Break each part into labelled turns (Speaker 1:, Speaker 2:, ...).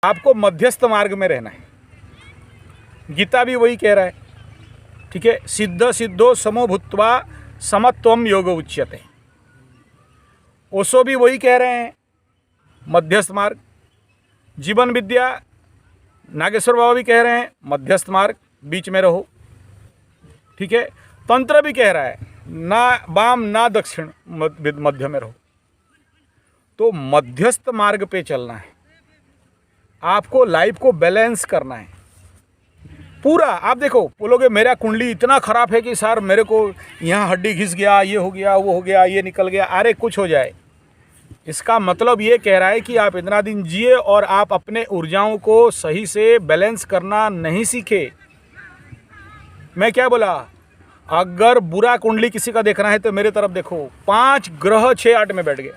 Speaker 1: आपको मध्यस्थ मार्ग में रहना है। गीता भी वही कह रहा है, ठीक है। सिद्ध सिद्धो समो भूत्वा समत्वम योग उच्यते। ओशो भी वही कह रहे हैं, मध्यस्थ मार्ग। जीवन विद्या नागेश्वर बाबा भी कह रहे हैं, मध्यस्थ मार्ग, बीच में रहो, ठीक है। तंत्र भी कह रहा है, ना वाम ना दक्षिण, मध्य में रहो। तो मध्यस्थ मार्ग पे चलना है, आपको लाइफ को बैलेंस करना है पूरा। आप देखो, बोलोगे मेरा कुंडली इतना खराब है कि सर मेरे को यहाँ हड्डी घिस गया, ये हो गया, वो हो गया, ये निकल गया। अरे कुछ हो जाए, इसका मतलब ये कह रहा है कि आप इतना दिन जिए और आप अपने ऊर्जाओं को सही से बैलेंस करना नहीं सीखे। मैं क्या बोला, अगर बुरा कुंडली किसी का देखना है तो मेरे तरफ देखो, 5 ग्रह 6-8 में बैठ गए,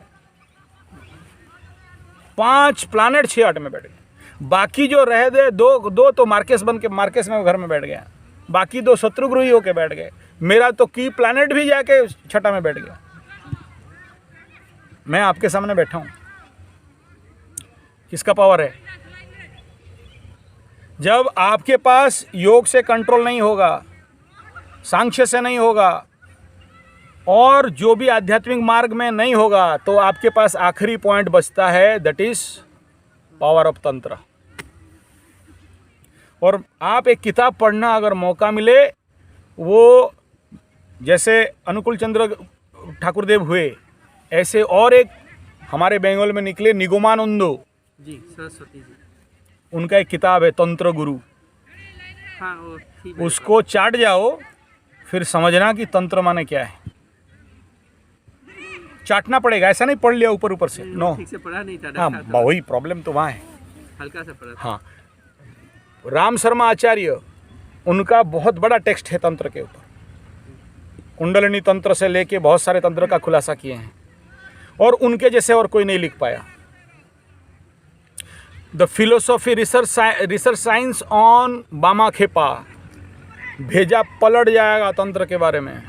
Speaker 1: 5 प्लैनेट 6-8 में बैठ गए। बाकी जो रह दे दो तो मार्केस बन के मार्केस में घर में बैठ गया, बाकी 2 शत्रुग्रही होके बैठ गए। मेरा तो की प्लैनेट भी जाके 6 में बैठ गया। मैं आपके सामने बैठा हूं, किसका पावर है? जब आपके पास योग से कंट्रोल नहीं होगा, सांख्य से नहीं होगा, और जो भी आध्यात्मिक मार्ग में नहीं होगा, तो आपके पास आखिरी पॉइंट बचता है, दैट इज पावर ऑफ तंत्र। और आप एक किताब पढ़ना अगर मौका मिले, वो जैसे अनुकूल चंद्र ठाकुर देव हुए, ऐसे और एक हमारे बंगाल में निकले निगमानंदो
Speaker 2: जी, सरस्वती जी,
Speaker 1: उनका एक किताब है तंत्र गुरु।
Speaker 2: हाँ,
Speaker 1: उसको चाट जाओ, फिर समझना कि तंत्र माने क्या है। चाटना पड़ेगा, ऐसा नहीं पढ़ लिया ऊपर ऊपर से, नो।
Speaker 2: ठीक से पढ़ा नहीं था।
Speaker 1: हाँ, वही प्रॉब्लम तो वहाँ है,
Speaker 2: हल्का सा पढ़ा था।
Speaker 1: हाँ। राम शर्मा आचार्य, उनका बहुत बड़ा टेक्स्ट है तंत्र के ऊपर। कुंडलिनी तंत्र से लेके बहुत सारे तंत्र का खुलासा किए हैं, और उनके जैसे और कोई नहीं लिख पाया। The philosophy research science on बामा खेपा, भेजा पलट जाएगा तंत्र के बारे में।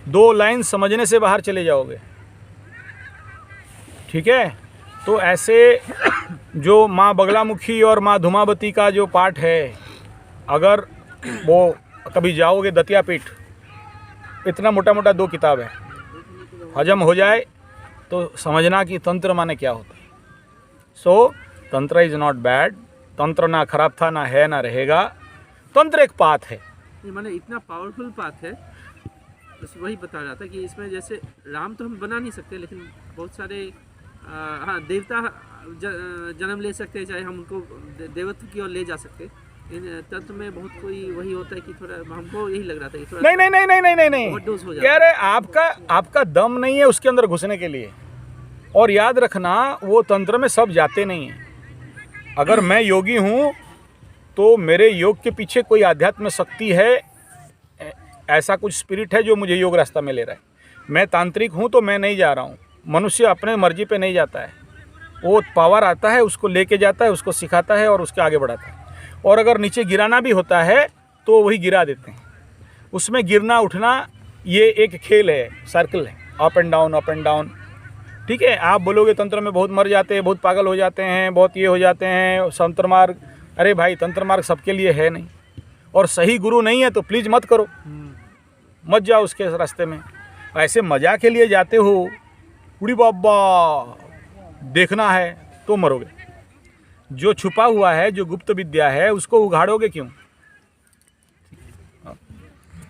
Speaker 1: 2 लाइन समझने से बाहर चले जाओगे, ठीक है। तो ऐसे जो माँ बगलामुखी और माँ धुमावती का जो पाठ है, अगर वो कभी जाओगे दतिया पीठ, इतना मोटा मोटा 2 किताब है, हजम हो जाए तो समझना कि तंत्र माने क्या होता है। सो तंत्र इज़ नॉट बैड। तंत्र ना खराब था, ना है, ना रहेगा। तंत्र एक पाथ है,
Speaker 2: माने इतना पावरफुल पाथ है। बस वही बता रहा था कि इसमें जैसे राम तो हम बना नहीं सकते, लेकिन बहुत सारे हाँ देवता जन्म ले सकते हैं, चाहे हम उनको देवत्व की ओर ले जा सकते। इन तंत्र में बहुत कोई वही होता है कि थोड़ा हमको यही लग रहा था कि थोड़ा
Speaker 1: नहीं
Speaker 2: ओवरडोज हो जाता है।
Speaker 1: यार, आपका दम नहीं है उसके अंदर घुसने के लिए। और याद रखना, वो तंत्र में सब जाते नहीं हैं। अगर मैं योगी हूँ तो मेरे योग के पीछे कोई आध्यात्म शक्ति है, ऐसा कुछ स्पिरिट है जो मुझे योग रास्ता में ले रहा है। मैं तांत्रिक हूँ तो मैं नहीं जा रहा हूँ। मनुष्य अपने मर्जी पे नहीं जाता है, वो पावर आता है, उसको लेके जाता है, उसको सिखाता है और उसके आगे बढ़ाता है। और अगर नीचे गिराना भी होता है तो वही गिरा देते हैं। उसमें गिरना उठना ये एक खेल है, सर्कल है, अप एंड डाउन, ठीक है। आप बोलोगे तंत्र में बहुत मर जाते हैं, बहुत पागल हो जाते हैं, बहुत ये हो जाते हैं, तंत्र मार्ग। अरे भाई, तंत्र मार्ग सबके लिए है नहीं, और सही गुरु नहीं है तो प्लीज़ मत करो, मत जाओ उसके रास्ते में। ऐसे मजा के लिए जाते हो, उड़ी बाबा देखना है तो मरोगे। जो छुपा हुआ है, जो गुप्त विद्या है, उसको उघाड़ोगे क्यों?